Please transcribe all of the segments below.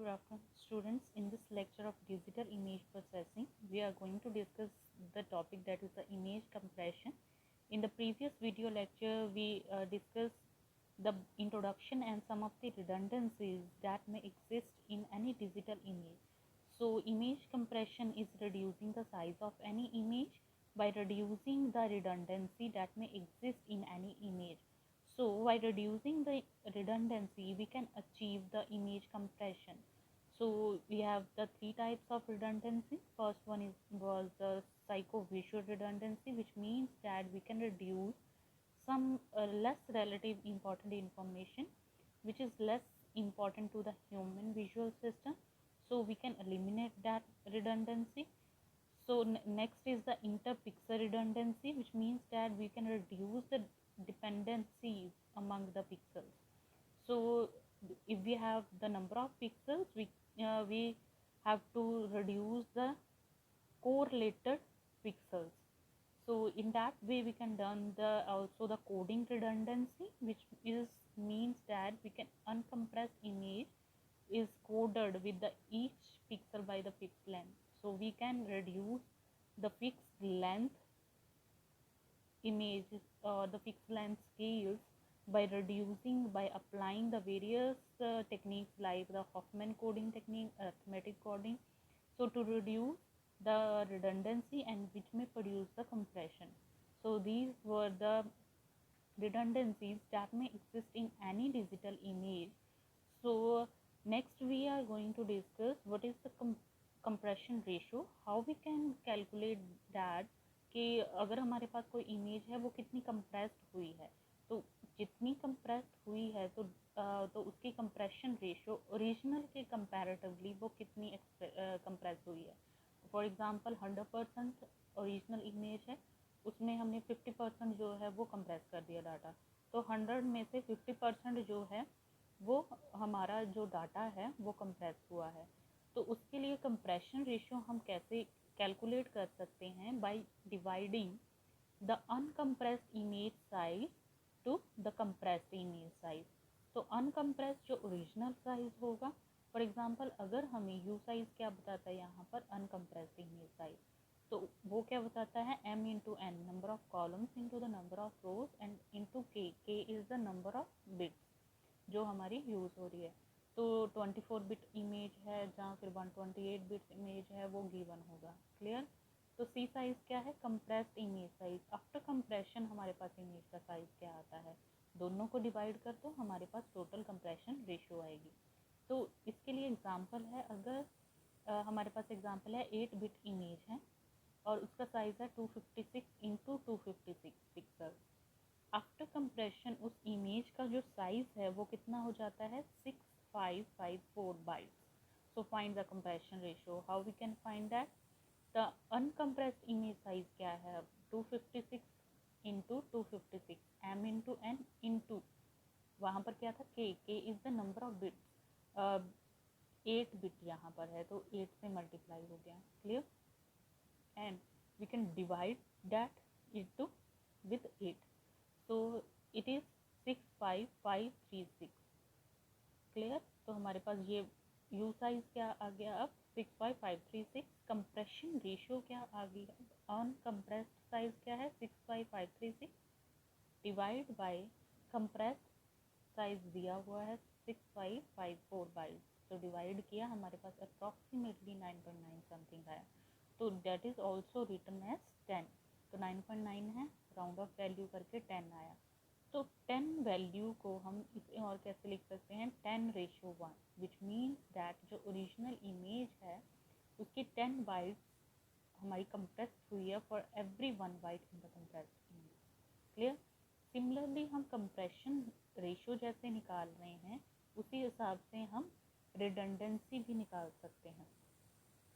Good afternoon, students. In this lecture of digital image processing, we are going to discuss the topic that is the image compression. In the previous video lecture, we discussed the introduction and some of the redundancies that may exist in any digital image. So, image compression is reducing the size of any image by reducing the redundancy that may exist in any image. So by reducing the redundancy, we can achieve the image compression. So we have the three types of redundancy. First one was the psycho-visual redundancy, which means that we can reduce some less relative important information, which is less important to the human visual system. So we can eliminate that redundancy. So next is the interpixel redundancy, which means that we can reduce the dependencies among the pixels. So if we have the number of pixels, we have to reduce the correlated pixels. So in that way we can done the also the coding redundancy, which is means that we can uncompress image is coded with the each pixel by the fixed length. So we can reduce the fixed length images or the fixed length scales by applying the various techniques like the Hoffman coding technique, arithmetic coding, so to reduce the redundancy and which may produce the compression. So these were the redundancies that may exist in any digital image. So next we are going to discuss what is the compression ratio, how we can calculate that कि अगर हमारे पास कोई image है वो कितनी compressed हुई है, तो जितनी कंप्रेस्ड हुई है तो उसकी कंप्रेशन रेशियो ओरिजिनल के कंपैरेटिवली वो कितनी कंप्रेस हुई है. फॉर एग्जांपल 100% ओरिजिनल इमेज है, उसमें हमने 50% जो है वो कंप्रेस कर दिया डाटा, तो 100 में से 50% जो है वो हमारा जो डाटा है वो कंप्रेस हुआ है. तो उसके लिए कंप्रेशन रेशियो हम कैसे कैलकुलेट कर सकते हैं, by dividing the uncompressed image size to the compressed image size. तो अनकम्प्रेस्ड जो ओरिजिनल साइज होगा, फॉर एग्जांपल अगर हमें यू साइज क्या बताता है यहाँ पर अनकम्प्रेस्ड इमेज साइज, तो वो क्या बताता है m into N, number of columns into the number of rows and into K is the number of bits जो हमारी यूज़ हो रही है. तो 24 बिट इमेज है जहाँ फिर 128 बिट इमेज है वो गिवन होगा. क्लियर. तो सी साइज़ क्या है, compressed image size. After compression हमारे पास इमेज का साइज़ क्या आता है, दोनों को डिवाइड कर दो, हमारे पास टोटल कंप्रेशन रेशियो आएगी. तो इसके लिए एग्जांपल है, अगर हमारे पास एग्जांपल है 8 बिट इमेज है और उसका साइज़ है 256 इंटू 256 पिक्सल. आफ्टर कंप्रेशन उस इमेज का जो साइज़ है वो कितना हो जाता है 6554 bytes. So find the compression ratio. How we can find that. The uncompressed image size क्या है, अब 256 into 256 M into N into वहाँ पर क्या था K is the number of bits. 8 bit यहाँ पर है तो 8 से मल्टीप्लाई हो गया. Clear. And we can divide that into with 8. So it is 65536. Clear. तो हमारे पास ये यू साइज क्या आ गया अब 65536. कंप्रेशन रेशियो क्या आ गया, अनकम्प्रेस्ड साइज क्या है 65536 डिवाइड बाय कंप्रेस्ड साइज दिया हुआ है 6554 बाइट्स. तो डिवाइड किया, हमारे पास अप्रॉक्सीमेटली 9.9 समथिंग आया. तो that is also written as 10. तो 9.9 है, राउंड ऑफ वैल्यू करके 10 आया. तो 10 वैल्यू को हम इसे और कैसे लिख सकते हैं 10:1, विच मीन्स दैट जो ओरिजिनल इमेज है उसकी 10 बाइट्स हमारी कंप्रेस हुई है for every 1 byte in the compressed image. Clear. Similarly हम कंप्रेशन रेशियो जैसे निकाल रहे हैं उसी हिसाब से हम रिडंडेंसी भी निकाल सकते हैं.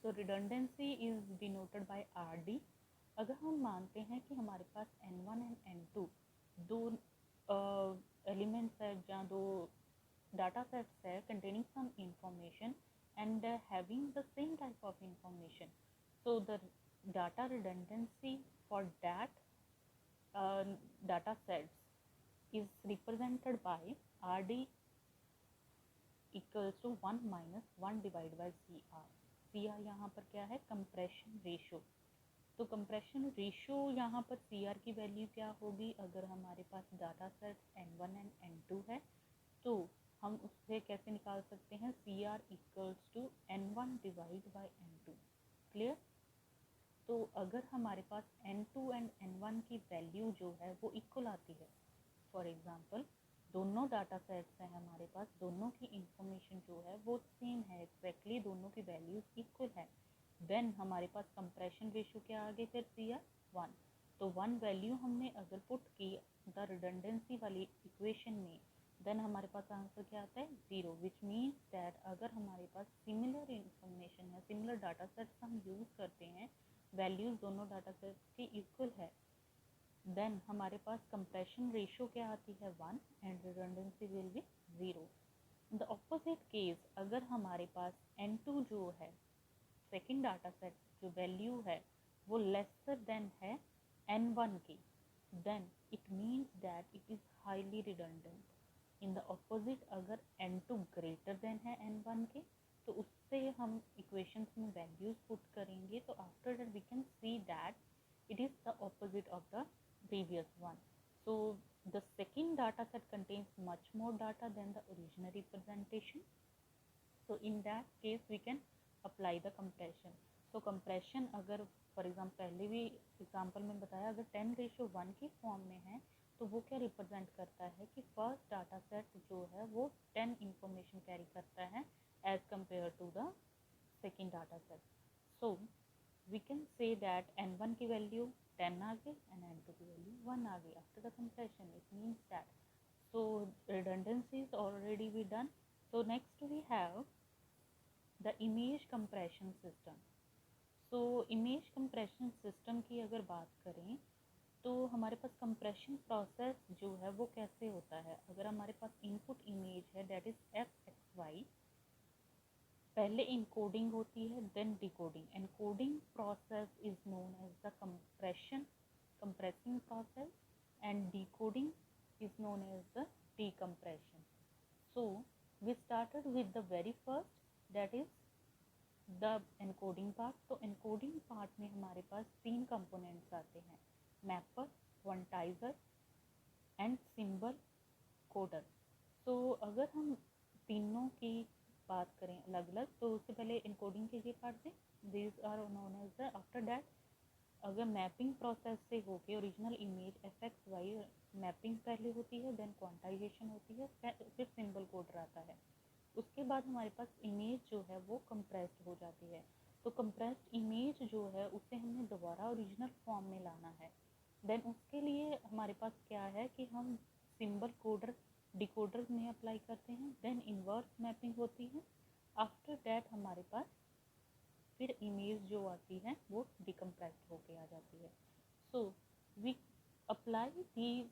So redundancy is denoted by RD. अगर हम मानते हैं कि हमारे पास N1 एंड N2 दो एलिमेंट्स है जहाँ दो डाटा सेट्स है containing some information and having the same type of information, so the data redundancy for that data sets is represented by RD equals to 1 minus 1 divide by C R यहाँ पर क्या है, compression ratio. तो compression ratio यहाँ पर C R की value क्या होगी, अगर हमारे पास data set N1 and N2 है तो हम उससे कैसे निकाल सकते हैं, C R equals to N1 divide by N2। Clear. तो अगर हमारे पास N2 एंड N1 की वैल्यू जो है वो इक्वल आती है, फॉर एग्जांपल दोनों डाटा सेट्स हैं हमारे पास, दोनों की इंफॉर्मेशन जो है वो सेम है, एक्जैक्टली दोनों की वैल्यूज इक्वल है, देन हमारे पास कंप्रेशन रेशियो क्या आ गई, फिर सी आर 1। तो 1 वैल्यू हमने अगर पुट की द रिडंडेंसी वाली इक्वेशन में, देन हमारे पास आंसर क्या आता है, 0, विच मीन्स दैट अगर हमारे पास सिमिलर इंफॉर्मेशन है, सिमिलर डाटा सेट्स हम यूज़ करते हैं, वैल्यूज दोनों डाटा सेट्स की इक्वल है, देन हमारे पास कंप्रेशन रेशियो क्या आती है, 1 and redundancy will be 0। The opposite case, अगर हमारे पास N2 जो है सेकेंड डाटा सेट जो वैल्यू है वो लेसर देन है N1 की, then it means that it is highly redundant. In the opposite, अगर N2 ग्रेटर देन है N1 के तो उससे हम इक्वेशंस में वैल्यूज पुट करेंगे, तो after that we can see that it is the opposite of the previous one. So the second data set contains much more data than the original representation. So in that case we can apply the compression. So compression अगर for example पहले भी example में बताया, अगर 10:1 की form में है तो वो क्या रिप्रेजेंट करता है कि फर्स्ट डाटा सेट जो है वो 10 इंफॉर्मेशन कैरी करता है as compare to the second data set. So we can say that N1 की वैल्यू 10 आ गई एंड N2 की वैल्यू 1 आ गई after the compression. It means that so redundancy is already be done. So next we have the image compression system. So image compression system की अगर बात करें तो हमारे पास compression process जो है वो कैसे होता है, अगर हमारे पास input image है that is fxy, पहले encoding होती है then decoding. Encoding process is known as the compressing process and decoding is known as the decompression. So we started with the very first, that is the encoding part. तो encoding part में हमारे पास 3 components आते हैं, mapper, quantizer and symbol coder. So अगर हम तीनों की बात करें अलग अलग, तो उससे पहले encoding के ये पार्ट थे, these are known as the, after that अगर मैपिंग प्रोसेस से होके ओरिजिनल इमेज fxy मैपिंग पहले होती है, देन क्वांटाइजेशन होती है, फिर सिंबल कोडर आता है, उसके बाद हमारे पास इमेज जो है वो कंप्रेस्ड हो जाती है। तो कंप्रेस्ड इमेज जो है उसे हमने दोबारा ओरिजिनल फॉर्म में लाना है, देन उसके लिए हमारे पास क्या है कि हम सिंबल कोडर डिकोडर में अप्लाई करते हैं, देन इन्वर्स मैपिंग होती है, आफ्टर दैट हमारे पास फिर इमेज जो आती है वो डिकम्प्रेस्ड होके आ जाती है। So we apply these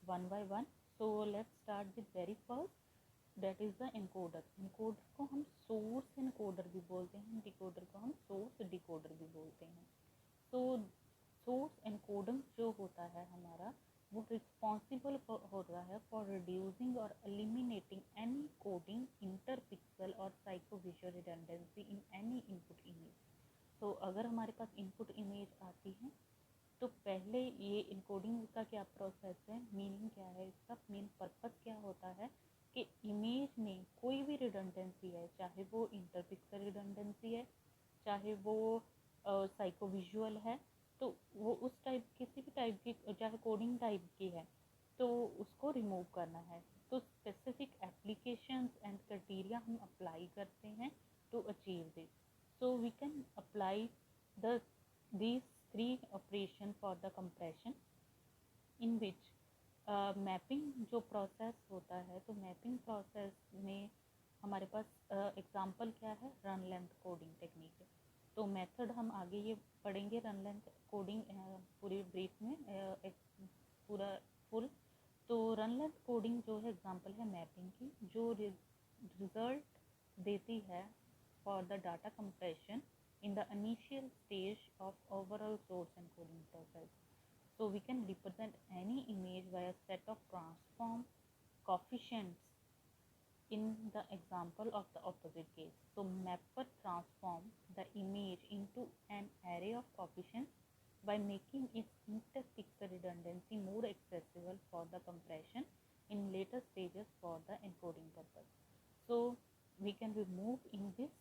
one by one. So let's start with very first, that is the encoder. Encoder को हम सोर्स इनकोडर भी बोलते हैं, डिकोडर को हम सोर्स डिकोडर भी बोलते हैं। सो सोर्स इनकोडर जो होता है हमारा वो रिस्पॉन्सिबल होता है फॉर रिड्यूसिंग और एलिमिनेटिंग एनी कोडिंग इंटरपिक्सल और psycho visual redundancy in any input image. तो अगर हमारे पास इनपुट इमेज आती है तो पहले ये इनकोडिंग का क्या प्रोसेस है, मीनिंग क्या है, इसका मेन पर्पस क्या होता है कि इमेज में कोई भी रिडंडेंसी है, चाहे वो इंटरपिक्सल रिडंडेंसी है, चाहे वो साइको विजुअल है, तो वो उस टाइप किसी भी टाइप की, चाहे कोडिंग टाइप की है, तो उसको रिमूव करना है। तो स्पेसिफिक एप्लीकेशंस एंड क्राइटेरिया हम अप्लाई करते हैं to achieve this. So we can apply the these 3 operation for the compression in which mapping जो प्रोसेस होता है, तो मैपिंग प्रोसेस में हमारे पास एग्जांपल क्या है, रन लेंथ कोडिंग टेक्निक है। तो मेथड हम आगे ये पढ़ेंगे, रन लेंथ कोडिंग पूरी ब्रीफ में पूरा फुल। तो रन लेंथ कोडिंग जो है एग्जांपल है मैपिंग की, जो रिजल्ट देती है for the data compression in the initial stage of overall source encoding process. So we can represent any image by a set of transform coefficients in the example of the opposite case. So mapper transforms the image into an array of coefficients by making its interpixel redundancy more accessible for the compression in later stages for the encoding purpose. So we can remove in this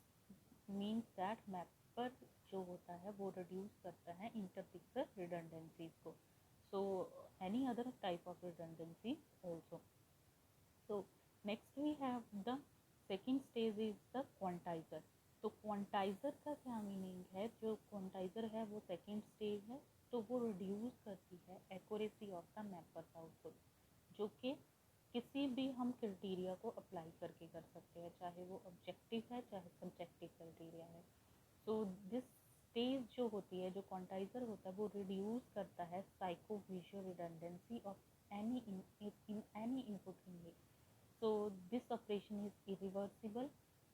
means that mapper जो होता है वो reduce करता है interpixel redundancies को. So any other type of redundancy also. So next we have the second stage is the quantizer. तो quantizer का क्या मीनिंग है? जो क्वांटाइज़र है वो सेकेंड स्टेज है, तो वो रिड्यूस करती है accuracy of the mapper output, जो कि किसी भी हम क्राइटेरिया को अप्लाई करके कर सकते हैं, चाहे वो ऑब्जेक्टिव है चाहे सब्जेक्टिव क्राइटेरिया है. सो दिस स्टेज जो होती है, जो क्वांटाइज़र होता है, वो रिड्यूस करता है psycho visual redundancy of any in any input image. So this operation is irreversible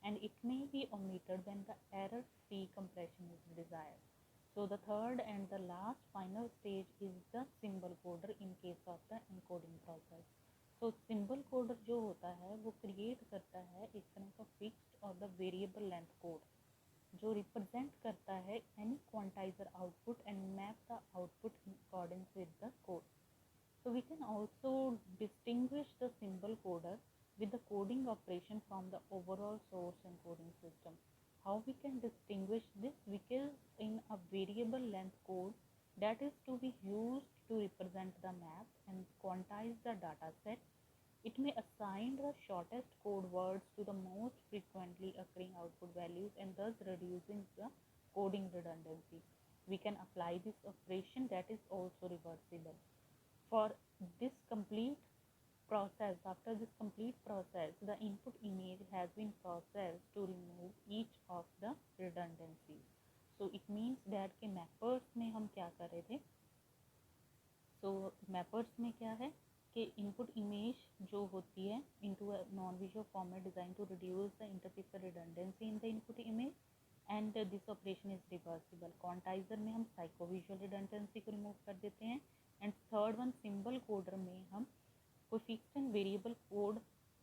and it may be omitted when the error-free compression is desired. So the third and the last final stage is the symbol coder in case of the encoding process. So symbol coder जो होता है वो create करता है एक तरह का fixed और the variable length code जो represent करता है any quantizer output and map the output in accordance with the code. So we can also distinguish the symbol coder with the coding operation from the overall source encoding system. How we can distinguish this? Because in a variable length code that is to be used to represent the map and quantize the data set, it may assign the shortest code words to the most frequently occurring output values and thus reducing the coding redundancy. We can apply this operation that is also reversible. For this complete process, after this complete process, the input image has been processed to remove each of the redundancies. So it means that कि mappers में हम क्या कर रहे थे? So mappers में क्या है कि input image जो होती है into a non-visual format designed to reduce the interpixel redundancy in the input image, and this operation is reversible. Quantizer में हम psycho-visual redundancy को remove कर देते हैं, and third one symbol coder में हम कोई fixed and variable code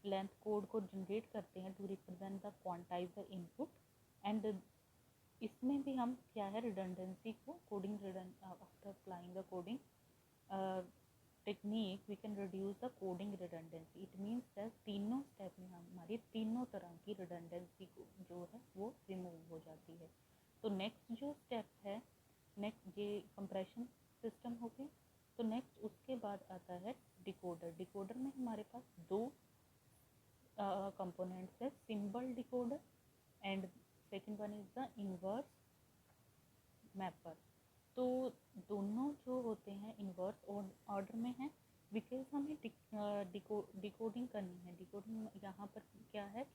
length code को जनरेट करते हैं to represent the quantizer input, and इसमें भी हम क्या है रिडंडेंसी को coding after applying the coding technique we can reduce the coding redundancy. It means that तीनों स्टेप में हमारी तीनों तरह की रिडंडेंसी को जो है वो रिमूव हो जाती है. तो नेक्स्ट जो स्टेप है, नेक्स्ट ये कंप्रेशन सिस्टम हो गया. तो नेक्स्ट उसके बाद आता है डिकोडर. डिकोडर में हमारे पास दो कंपोनेंट्स है, symbol decoder and second one is the inverse mapper. तो दोनों जो होते हैं इन्वर्स ऑर्डर में है, बिकॉज हमें डिकोडिंग करनी है. डिकोडिंग यहाँ पर क्या है,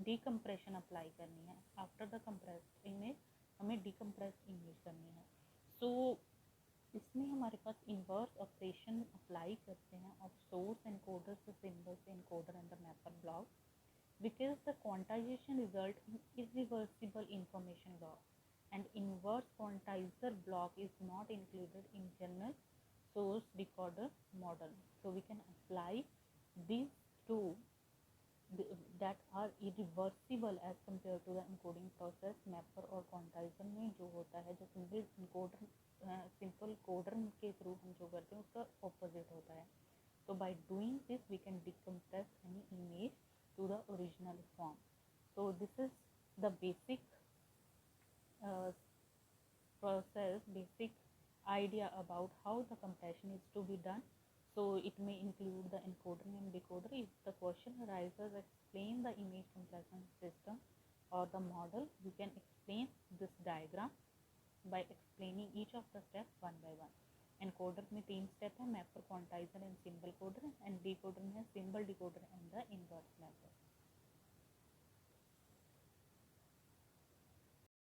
डिकम्प्रेशन अप्लाई करनी है. आफ्टर द कंप्रेस्ड इमेज हमें डिकम्प्रेस्ड इमेज करनी है. सो इसमें हमारे पास इन्वर्स ऑपरेशन अप्लाई करते हैं ऑफ सोर्स एनकोडर से symbols encoder and the mapper block, because the quantization result in irreversible information loss and inverse quantizer block is not included in general source decoder model. So we can apply these two that are irreversible as compared to the encoding process. mapper और quantizer में जो होता है, जो simple encoder simple coder के through हम जो करते हैं उसका ऑपोजिट होता है. So by doing this we can decompress any image to the original form. So this is the basic process, basic idea about how the compression is to be done. So it may include the encoder and decoder. If the question arises, explain the image compression system or the model, we can explain this diagram by explaining each of the steps one by one. encoder में 3 step है, mapper, quantizer and symbol coder, and decoder में है symbol decoder and the inverse mapper.